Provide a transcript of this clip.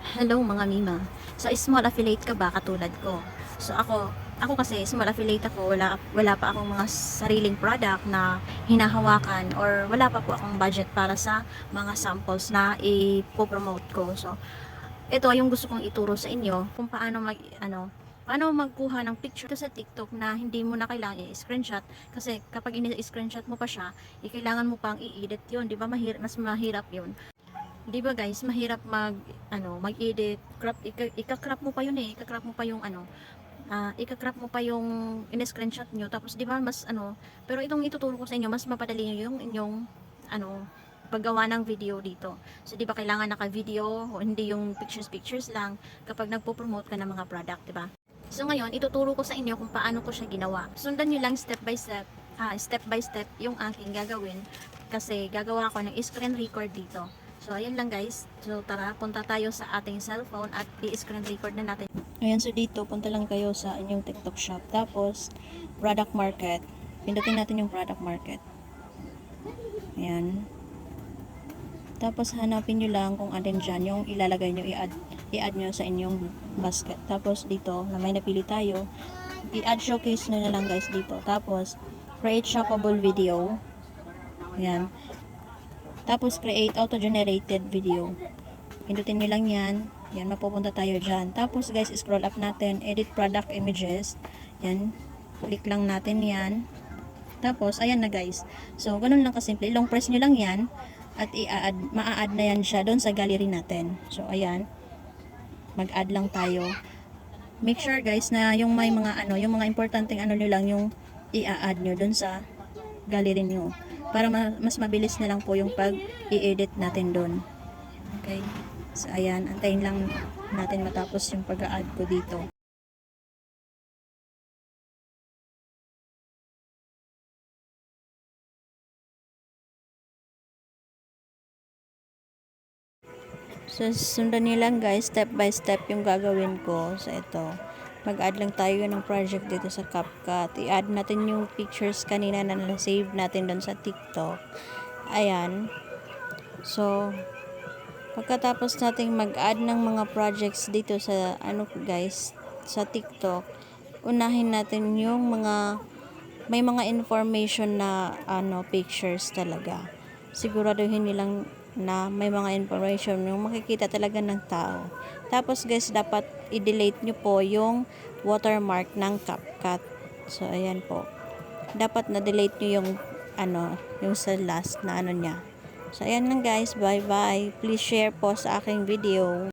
Hello mga Mima. So small affiliate ka ba katulad ko? So ako kasi small affiliate ako, wala pa akong mga sariling product na hinahawakan or wala pa po akong budget para sa mga samples na i-promote ko. So ito yung gusto kong ituro sa inyo kung paano magkuha ng picture sa TikTok na hindi mo na kailangan i-screenshot kasi kapag ini-screenshot mo pa siya, kailangan mo pang i-edit 'yon, 'di ba? Mas mahirap 'yon. 'Di ba guys, mahirap mag-edit, ika-crop mo pa yun ika-crop mo pa yung ika-crop mo pa yung in-screenshot nyo, tapos 'di ba pero itong ituturo ko sa inyo, mas mapadali yung inyong paggawa ng video dito. So 'di ba kailangan naka-video, o hindi yung pictures lang kapag nagpo-promote ka ng mga product, 'di ba? So ngayon, ituturo ko sa inyo kung paano ko siya ginawa. Sundan niyo lang step by step yung aking gagawin kasi gagawa ako ng screen record dito. So ayan lang guys. So tara, punta tayo sa ating cellphone at i-screen record na natin. Ayan, so dito punta lang kayo sa inyong TikTok shop. Tapos product market. Pindutin natin yung product market. Ayan. Tapos hanapin nyo lang kung alin dyan yung ilalagay nyo, i-add nyo sa inyong basket. Tapos dito, na may napili tayo, i-add showcase nyo na lang guys dito. Tapos, create shoppable video. Ayan. Tapos, create auto-generated video. Pindutin nyo lang yan. Yan, mapupunta tayo dyan. Tapos guys, scroll up natin, edit product images. Yan, click lang natin yan. Tapos, ayan na guys. So, ganun lang kasimple. Long press nyo lang yan at maa-add na yan siya doon sa gallery natin. So, ayan. Mag-add lang tayo. Make sure guys na yung may mga yung mga importanteng nyo lang yung i-add nyo doon sa gallery nyo. Para mas mabilis na lang po yung pag-i-edit natin doon. Okay? So, ayan. Antayin lang natin matapos yung pag-add ko dito. So, sundan nyo lang guys, step by step yung gagawin ko. So, ito. Mag-add lang tayo ng project dito sa CapCut. I-add natin yung pictures kanina na na-save natin doon sa TikTok. Ayan. So, pagkatapos nating mag-add ng mga projects dito sa, guys, sa TikTok, unahin natin yung may mga information na, pictures talaga. Siguraduhin nilang na may mga information yung makikita talaga ng tao. Tapos guys, dapat i-delete nyo po yung watermark ng CapCut. So ayan po. Dapat na-delete nyo yung sa last na niya. So ayan lang guys, bye bye. Please share po sa aking video.